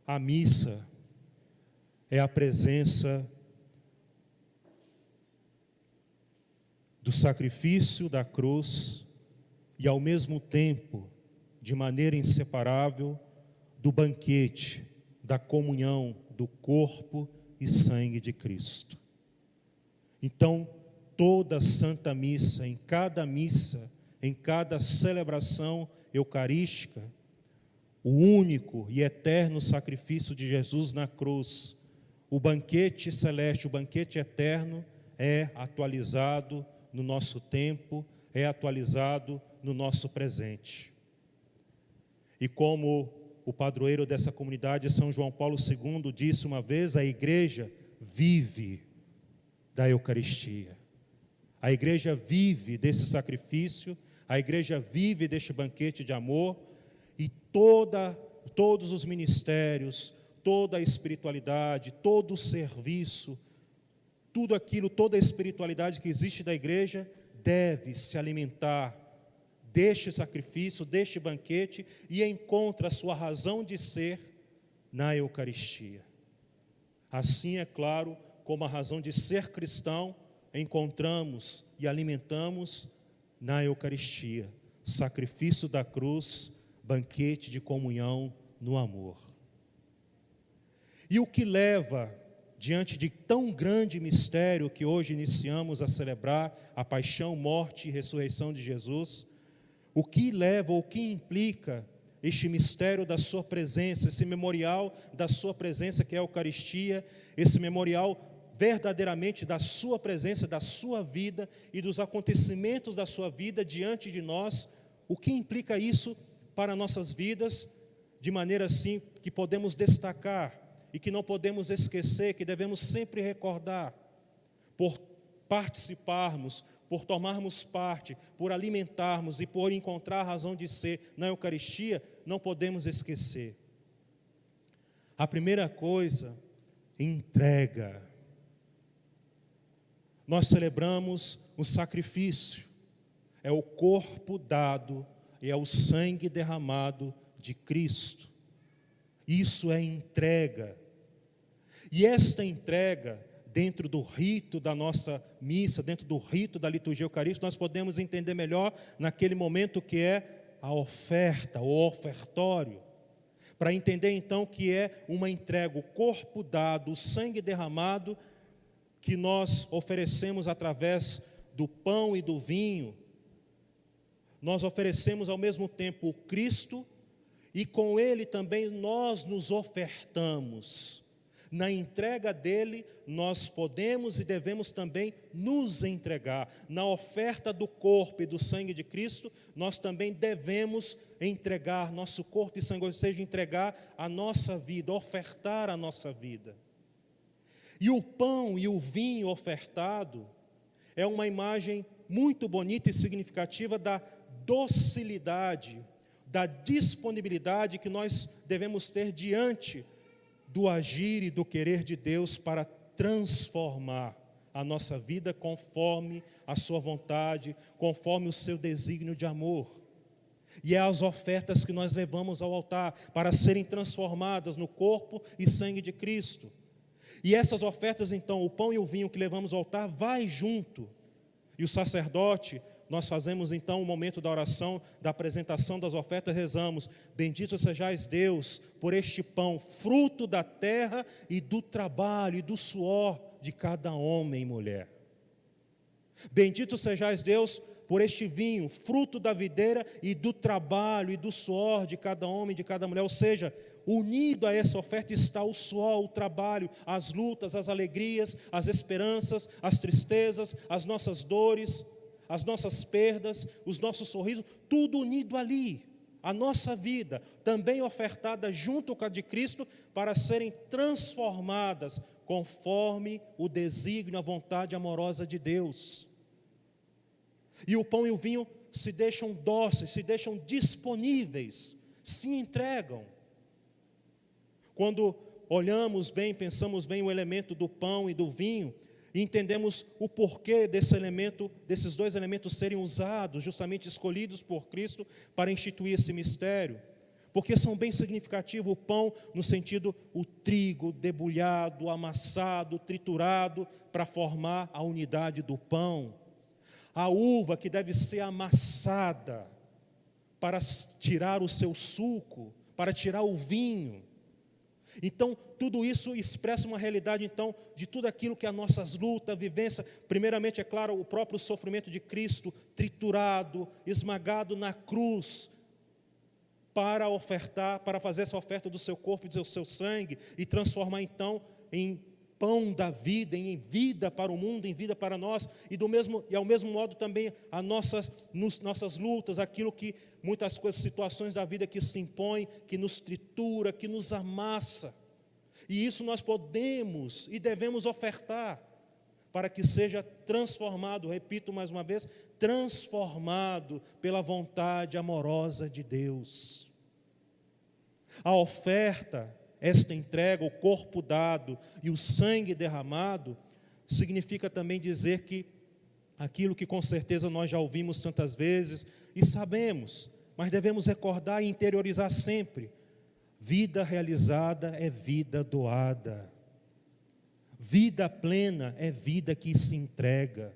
A missa é a presença do sacrifício da cruz e, ao mesmo tempo, de maneira inseparável, do banquete, da comunhão do corpo e sangue de Cristo. Então, toda Santa Missa, em cada celebração eucarística, o único e eterno sacrifício de Jesus na cruz, o banquete celeste, o banquete eterno, é atualizado no nosso tempo, é atualizado no nosso presente. E como o padroeiro dessa comunidade, São João Paulo II, disse uma vez, a igreja vive da Eucaristia. A igreja vive desse sacrifício, a igreja vive deste banquete de amor, e todos os ministérios, toda a espiritualidade, todo o serviço, tudo aquilo, toda a espiritualidade que existe da igreja deve se alimentar deste sacrifício, deste banquete, e encontra a sua razão de ser na Eucaristia. Assim, é claro, como a razão de ser cristão, encontramos e alimentamos na Eucaristia, sacrifício da cruz, banquete de comunhão no amor. E o que leva, diante de tão grande mistério que hoje iniciamos a celebrar, a paixão, morte e ressurreição de Jesus, o que leva, o que implica este mistério da sua presença, esse memorial da sua presença que é a Eucaristia, esse memorial verdadeiramente da sua presença, da sua vida e dos acontecimentos da sua vida diante de nós, o que implica isso para nossas vidas, de maneira assim que podemos destacar e que não podemos esquecer, que devemos sempre recordar, por participarmos, por tomarmos parte, por alimentarmos e por encontrar razão de ser na Eucaristia, não podemos esquecer. A primeira coisa, entrega. Nós celebramos o sacrifício, é o corpo dado e é o sangue derramado de Cristo. Isso é entrega. E esta entrega, dentro do rito da nossa missa, dentro do rito da liturgia eucarística, nós podemos entender melhor naquele momento que é a oferta, o ofertório. Para entender então que é uma entrega, o corpo dado, o sangue derramado, que nós oferecemos através do pão e do vinho. Nós oferecemos ao mesmo tempo o Cristo e com Ele também nós nos ofertamos. Na entrega dele, nós podemos e devemos também nos entregar. Na oferta do corpo e do sangue de Cristo, nós também devemos entregar nosso corpo e sangue, ou seja, entregar a nossa vida, ofertar a nossa vida. E o pão e o vinho ofertado é uma imagem muito bonita e significativa da docilidade, da disponibilidade que nós devemos ter diante do agir e do querer de Deus para transformar a nossa vida conforme a sua vontade, conforme o seu desígnio de amor. E é as ofertas que nós levamos ao altar para serem transformadas no corpo e sangue de Cristo. E essas ofertas, então, o pão e o vinho que levamos ao altar, vai junto. E o sacerdote, nós fazemos então o momento da oração, da apresentação das ofertas, rezamos: bendito sejais Deus por este pão, fruto da terra e do trabalho e do suor de cada homem e mulher. Bendito sejais Deus por este vinho, fruto da videira e do trabalho e do suor de cada homem e de cada mulher. Ou seja, unido a essa oferta está o suor, o trabalho, as lutas, as alegrias, as esperanças, as tristezas, as nossas dores, as nossas perdas, os nossos sorrisos, tudo unido ali. A nossa vida também ofertada junto com a de Cristo para serem transformadas conforme o desígnio, a vontade amorosa de Deus. E o pão e o vinho se deixam dóceis, se deixam disponíveis, se entregam. Quando olhamos bem, pensamos bem o elemento do pão e do vinho, e entendemos o porquê desses dois elementos serem usados, justamente escolhidos por Cristo para instituir esse mistério. porque são bem significativos. O pão no sentido, o trigo debulhado, amassado, triturado, para formar a unidade do pão. A uva que deve ser amassada para tirar o seu suco, para tirar o vinho. Então, tudo isso expressa uma realidade, então, de tudo aquilo que é as nossas lutas, vivência. Primeiramente, é claro, o próprio sofrimento de Cristo, triturado, esmagado na cruz, para ofertar, para fazer essa oferta do seu corpo e do seu sangue, e transformar, então, em pão da vida, em vida para o mundo, em vida para nós, e ao mesmo modo também nossas lutas, aquilo que muitas coisas, situações da vida que se impõem, que nos tritura, que nos amassa, e isso nós podemos e devemos ofertar, para que seja transformado, repito mais uma vez, transformado pela vontade amorosa de Deus. A oferta, esta entrega, o corpo dado e o sangue derramado, significa também dizer que aquilo que com certeza nós já ouvimos tantas vezes e sabemos, mas devemos recordar e interiorizar sempre: vida realizada é vida doada. Vida plena é vida que se entrega.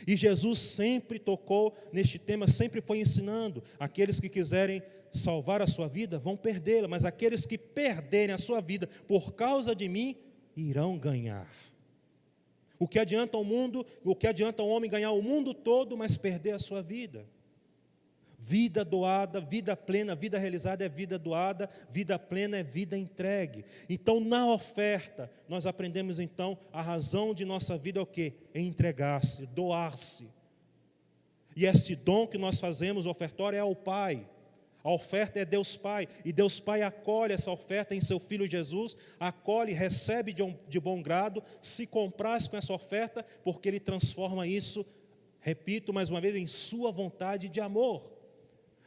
E Jesus sempre tocou neste tema, sempre foi ensinando: aqueles que quiserem salvar a sua vida vão perdê-la, mas aqueles que perderem a sua vida por causa de mim irão ganhar. O que adianta ao mundo, o que adianta ao homem ganhar o mundo todo, mas perder a sua vida? Vida doada, vida plena, vida realizada é vida doada, vida plena é vida entregue. Então, na oferta, nós aprendemos então a razão de nossa vida é o quê? É entregar-se, doar-se. E esse dom que nós fazemos, o ofertório, é ao Pai. A oferta é Deus Pai, e Deus Pai acolhe essa oferta em seu Filho Jesus, acolhe, recebe de bom grado, se compraz com essa oferta, porque Ele transforma isso, repito mais uma vez, em sua vontade de amor.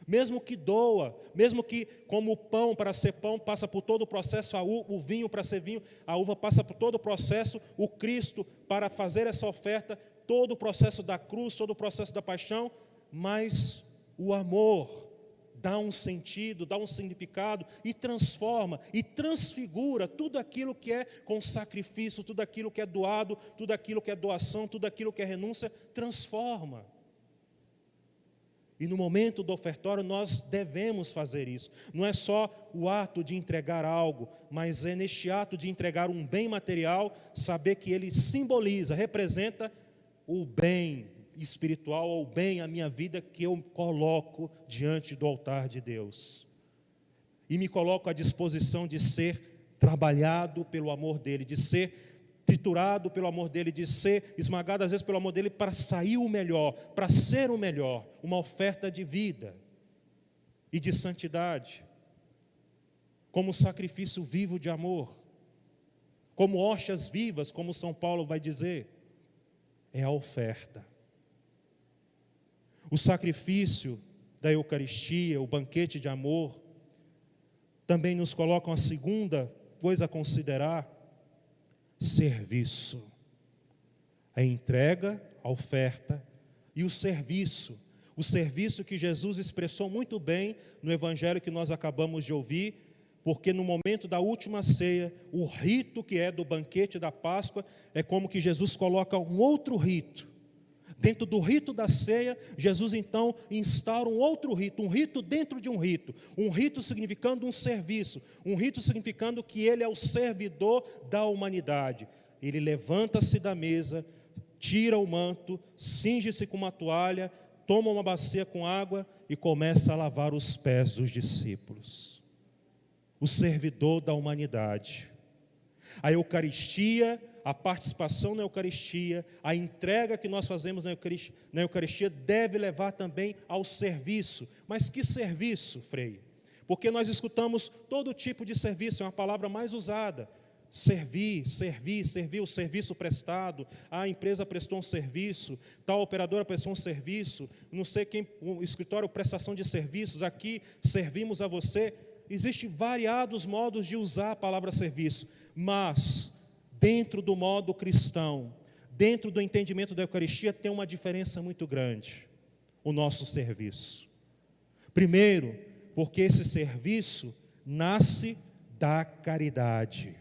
Mesmo que doa, mesmo que como o pão para ser pão passa por todo o processo, o vinho para ser vinho, a uva passa por todo o processo, o Cristo para fazer essa oferta, todo o processo da cruz, todo o processo da paixão, mas o amor dá um sentido, dá um significado e transforma e transfigura tudo aquilo que é com sacrifício, tudo aquilo que é doado, tudo aquilo que é doação, tudo aquilo que é renúncia, transforma. E no momento do ofertório nós devemos fazer isso. Não é só o ato de entregar algo, mas é neste ato de entregar um bem material, saber que ele simboliza, representa o bem espiritual, ou o bem, a minha vida, que eu coloco diante do altar de Deus. E me coloco à disposição de ser trabalhado pelo amor dele, de ser triturado pelo amor dele, de ser esmagado às vezes pelo amor dele, para sair o melhor, para ser o melhor, uma oferta de vida e de santidade, como sacrifício vivo de amor, como hóstias vivas, como São Paulo vai dizer, é a oferta. O sacrifício da Eucaristia, o banquete de amor, também nos coloca uma segunda coisa a considerar: serviço. A entrega, a oferta e o serviço. O serviço que Jesus expressou muito bem no evangelho que nós acabamos de ouvir, porque no momento da última ceia, o rito que é do banquete da Páscoa, é como que Jesus coloca um outro rito. Dentro do rito da ceia, Jesus então instaura um outro rito, um rito dentro de um rito significando um serviço, um rito significando que ele é o servidor da humanidade. Ele levanta-se da mesa, tira o manto, cinge-se com uma toalha, toma uma bacia com água e começa a lavar os pés dos discípulos. O servidor da humanidade. A Eucaristia, a participação na Eucaristia, a entrega que nós fazemos na Eucaristia deve levar também ao serviço. Mas que serviço, Frei? Porque nós escutamos todo tipo de serviço, é uma palavra mais usada. Servir, o serviço prestado, a empresa prestou um serviço, tal operadora prestou um serviço, não sei quem, o escritório, prestação de serviços, aqui servimos a você. Existem variados modos de usar a palavra serviço, mas dentro do modo cristão, dentro do entendimento da Eucaristia, tem uma diferença muito grande: o nosso serviço. Primeiro, Porque esse serviço nasce da caridade.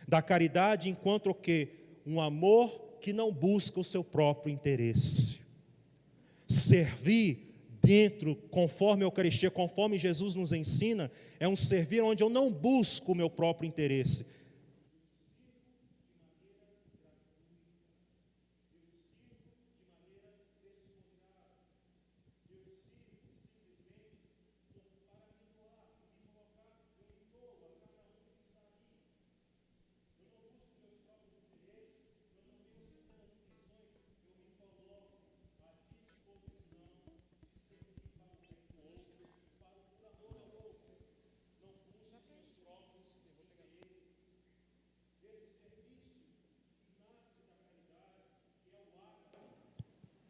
Da caridade enquanto o quê? Um amor que não busca o seu próprio interesse. Servir dentro, conforme a Eucaristia, conforme Jesus nos ensina, é um servir onde eu não busco o meu próprio interesse.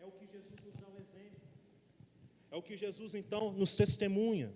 É o que Jesus nos dá um exemplo. É o que Jesus, então, nos testemunha.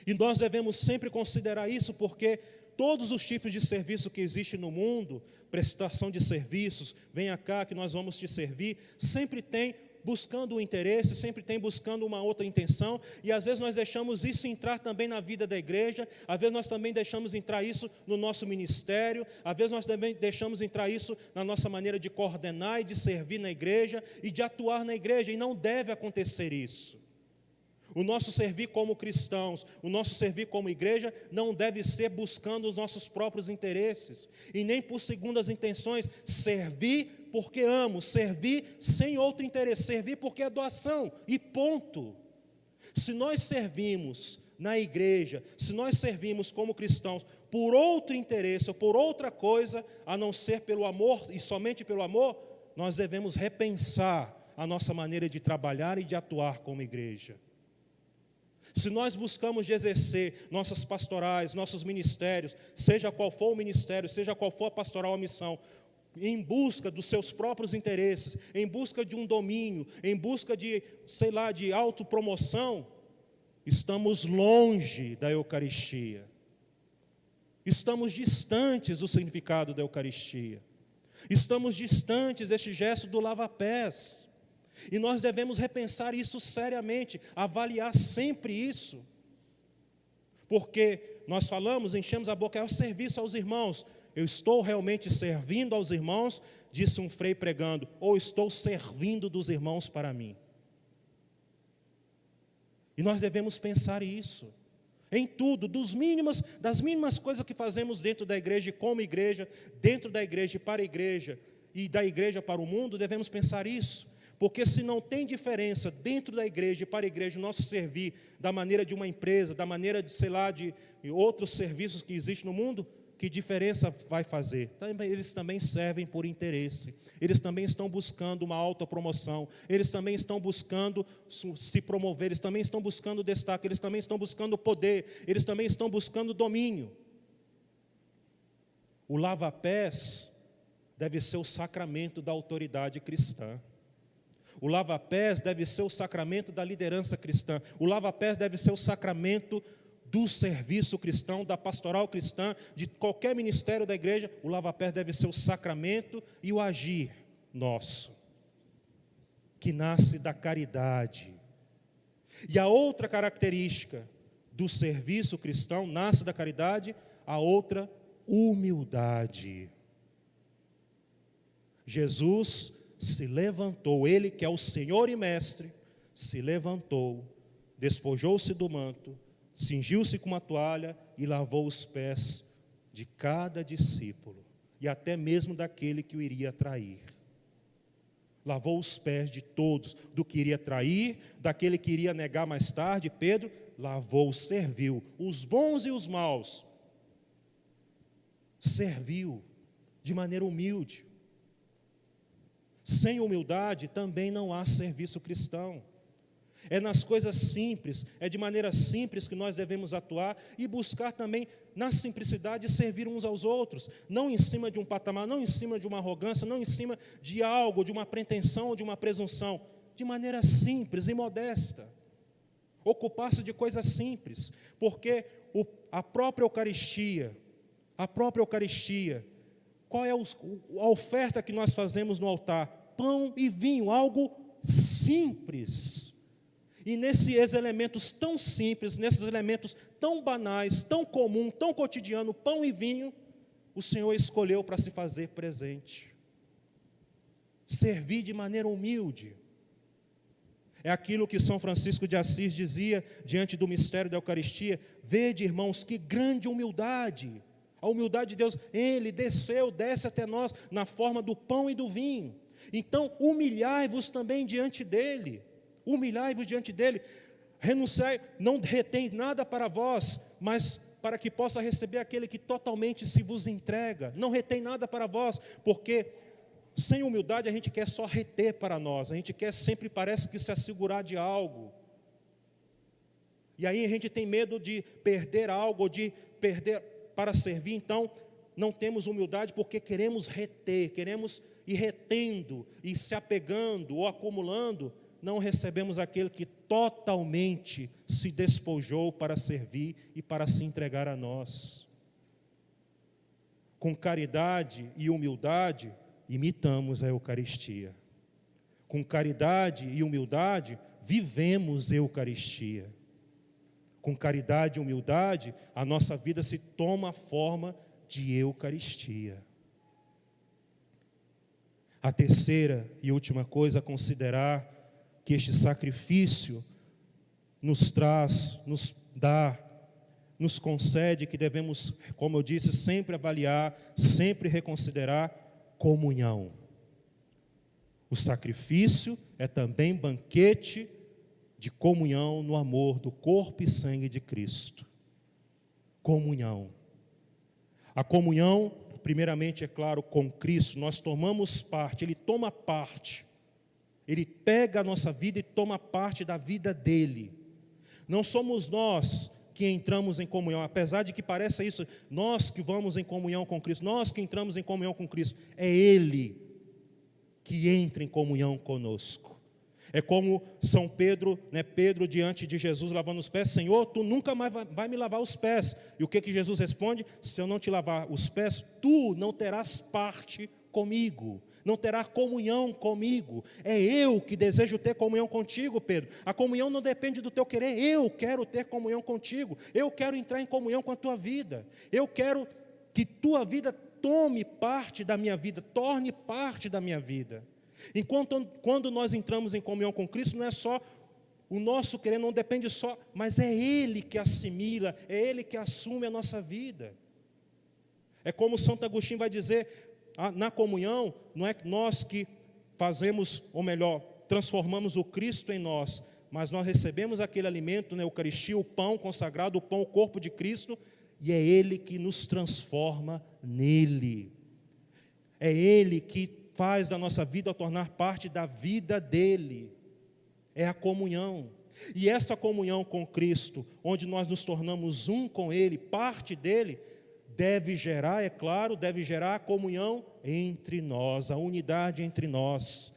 E nós devemos sempre considerar isso, porque todos os tipos de serviço que existem no mundo, prestação de serviços, venha cá que nós vamos te servir, sempre tem buscando o interesse, sempre tem buscando uma outra intenção, e às vezes nós deixamos isso entrar também na vida da igreja, às vezes nós também deixamos entrar isso no nosso ministério, às vezes nós também deixamos entrar isso na nossa maneira de coordenar e de servir na igreja e de atuar na igreja, e não deve acontecer isso. O nosso servir como cristãos, o nosso servir como igreja não deve ser buscando os nossos próprios interesses e nem por segundas intenções. Servir porque amo, servir sem outro interesse, servir porque é doação e ponto. Se nós servimos na igreja, se nós servimos como cristãos por outro interesse ou por outra coisa, a não ser pelo amor e somente pelo amor, nós devemos repensar a nossa maneira de trabalhar e de atuar como igreja. Se nós buscamos de exercer nossas pastorais, nossos ministérios, seja qual for o ministério, seja qual for a pastoral, a missão, em busca dos seus próprios interesses, em busca de um domínio, em busca de, de autopromoção, estamos longe da Eucaristia. Estamos distantes do significado da Eucaristia. Estamos distantes deste gesto do lava-pés. E nós devemos repensar isso seriamente, avaliar sempre isso. Porque nós falamos, enchemos a boca, é o serviço aos irmãos. Eu estou realmente servindo aos irmãos, disse um frei pregando, ou estou servindo dos irmãos para mim. E nós devemos pensar isso. Em tudo, das mínimas coisas que fazemos dentro da igreja e como igreja, dentro da igreja e para a igreja, e da igreja para o mundo, devemos pensar isso. Porque se não tem diferença dentro da igreja e para a igreja o nosso servir da maneira de uma empresa, da maneira de, de outros serviços que existem no mundo, que diferença vai fazer? Eles também servem por interesse, eles também estão buscando uma autopromoção, eles também estão buscando se promover, eles também estão buscando destaque, eles também estão buscando poder, eles também estão buscando domínio. O lava-pés deve ser o sacramento da autoridade cristã. O lava-pés deve ser o sacramento da liderança cristã. O lava-pés deve ser o sacramento do serviço cristão, da pastoral cristã, de qualquer ministério da igreja. O lava-pés deve ser o sacramento e o agir nosso, que nasce da caridade. E a outra característica do serviço cristão, nasce da caridade, a outra, humildade. Jesus se levantou, Ele que é o Senhor e Mestre, se levantou, despojou-se do manto, cingiu-se com uma toalha e lavou os pés de cada discípulo, e até mesmo daquele que o iria trair. Lavou os pés de todos, do que iria trair, daquele que iria negar mais tarde, Pedro, lavou, serviu, os bons e os maus, serviu de maneira humilde. Sem humildade também não há serviço cristão. É nas coisas simples, é de maneira simples que nós devemos atuar e buscar também, na simplicidade, servir uns aos outros, não em cima de um patamar, não em cima de uma arrogância, não em cima de algo, de uma pretensão ou de uma presunção, de maneira simples e modesta. Ocupar-se de coisas simples, porque a própria Eucaristia, qual é a oferta que nós fazemos no altar? Pão e vinho, algo simples. E nesses elementos tão simples, nesses elementos tão banais, tão comuns, tão cotidianos, pão e vinho, o Senhor escolheu para se fazer presente. Servir de maneira humilde. É aquilo que São Francisco de Assis dizia diante do mistério da Eucaristia: vede, irmãos, que grande humildade. A humildade de Deus, Ele desce até nós na forma do pão e do vinho. Então, humilhai-vos também diante dEle. Humilhai-vos diante dEle. Renunciai, não retém nada para vós, mas para que possa receber aquele que totalmente se vos entrega. Não retém nada para vós, porque sem humildade a gente quer só reter para nós. A gente quer sempre, parece que se assegurar de algo. E aí a gente tem medo de perder algo, de perder para servir. Então, não temos humildade porque queremos reter, queremos ir retendo e se apegando ou acumulando. Não recebemos aquele que totalmente se despojou para servir e para se entregar a nós. Com caridade e humildade, imitamos a Eucaristia. Com caridade e humildade, vivemos a Eucaristia. Com caridade e humildade, a nossa vida se toma a forma de Eucaristia. A terceira e última coisa a considerar, que este sacrifício nos traz, nos dá, nos concede, que devemos, como eu disse, sempre avaliar, sempre reconsiderar: comunhão. O sacrifício é também banquete de comunhão no amor do corpo e sangue de Cristo. Comunhão. A comunhão, primeiramente, é claro, com Cristo. Nós tomamos parte, Ele toma parte. Ele pega a nossa vida e toma parte da vida dEle. Não somos nós que entramos em comunhão, apesar de que pareça isso, nós que vamos em comunhão com Cristo, nós que entramos em comunhão com Cristo, é Ele que entra em comunhão conosco. É como São Pedro, Pedro diante de Jesus lavando os pés: Senhor, tu nunca mais vai me lavar os pés. E o que Jesus responde? Se eu não te lavar os pés, tu não terás parte comigo, não terá comunhão comigo. É eu que desejo ter comunhão contigo, Pedro. A comunhão não depende do teu querer. Eu quero ter comunhão contigo. Eu quero entrar em comunhão com a tua vida. Eu quero que tua vida tome parte da minha vida, torne parte da minha vida. Quando nós entramos em comunhão com Cristo, não é só o nosso querer, não depende só, mas é Ele que assimila, é Ele que assume a nossa vida. É como Santo Agostinho vai dizer: na comunhão, não é nós que fazemos, ou melhor, transformamos o Cristo em nós, mas nós recebemos aquele alimento na Eucaristia, o pão consagrado, o pão, o corpo de Cristo, e é Ele que nos transforma nele. É Ele que faz da nossa vida tornar parte da vida dEle. É a comunhão. E essa comunhão com Cristo, onde nós nos tornamos um com Ele, parte dEle, deve gerar, é claro, deve gerar a comunhão entre nós, a unidade entre nós.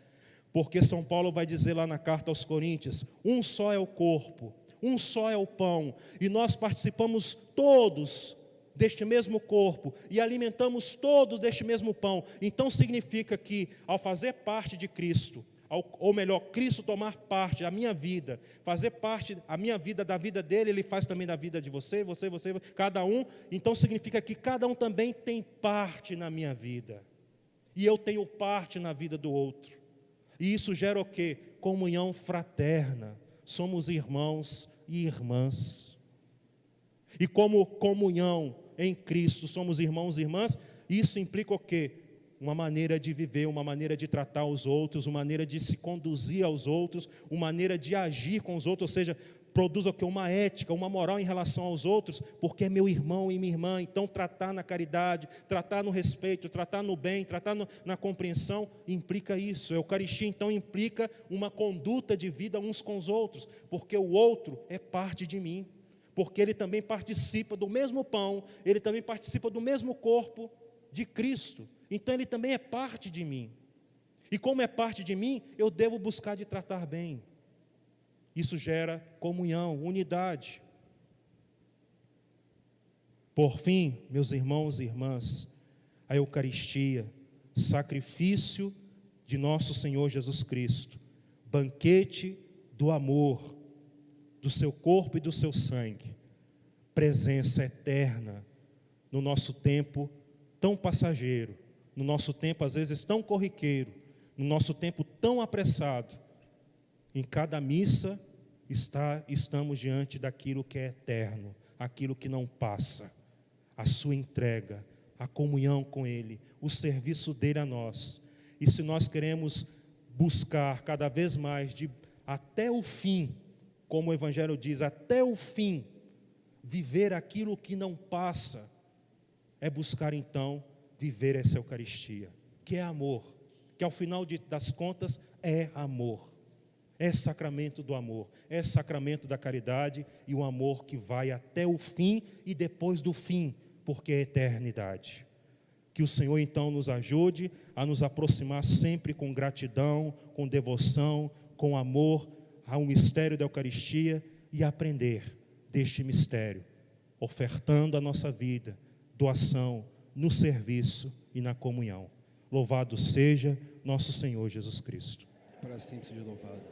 Porque São Paulo vai dizer lá na carta aos Coríntios: um só é o corpo, um só é o pão, e nós participamos todos deste mesmo corpo e alimentamos todos deste mesmo pão. Então significa que ao fazer parte de Cristo, ou melhor, Cristo tomar parte da minha vida, fazer parte a minha vida da vida dele, Ele faz também da vida de você, cada um. Então significa que cada um também tem parte na minha vida, e eu tenho parte na vida do outro. E isso gera o quê? Comunhão fraterna. Somos irmãos e irmãs. E como comunhão em Cristo somos irmãos e irmãs, isso implica o quê? Uma maneira de viver, uma maneira de tratar os outros, uma maneira de se conduzir aos outros, uma maneira de agir com os outros, ou seja, produz o quê? Uma ética, uma moral em relação aos outros, porque é meu irmão e minha irmã. Então tratar na caridade, tratar no respeito, tratar no bem, tratar na compreensão, implica isso. A Eucaristia então implica uma conduta de vida uns com os outros, porque o outro é parte de mim, porque ele também participa do mesmo pão, ele também participa do mesmo corpo de Cristo. Então ele também é parte de mim. E como é parte de mim, eu devo buscar de tratar bem. Isso gera comunhão, unidade. Por fim, meus irmãos e irmãs, a Eucaristia, sacrifício de nosso Senhor Jesus Cristo, banquete do amor, do seu corpo e do seu sangue, presença eterna no nosso tempo tão passageiro, no nosso tempo às vezes tão corriqueiro, no nosso tempo tão apressado. Em cada missa estamos diante daquilo que é eterno, aquilo que não passa, a sua entrega, a comunhão com Ele, o serviço dele a nós. E se nós queremos buscar cada vez mais até o fim, como o Evangelho diz, até o fim, viver aquilo que não passa, é buscar então viver essa Eucaristia, que é amor, que ao final das contas é amor, é sacramento do amor, é sacramento da caridade e o amor que vai até o fim e depois do fim, porque é eternidade. Que o Senhor então nos ajude a nos aproximar sempre com gratidão, com devoção, com amor ao mistério da Eucaristia e aprender deste mistério, ofertando a nossa vida, doação, no serviço e na comunhão. Louvado seja nosso Senhor Jesus Cristo. Para sempre seja louvado.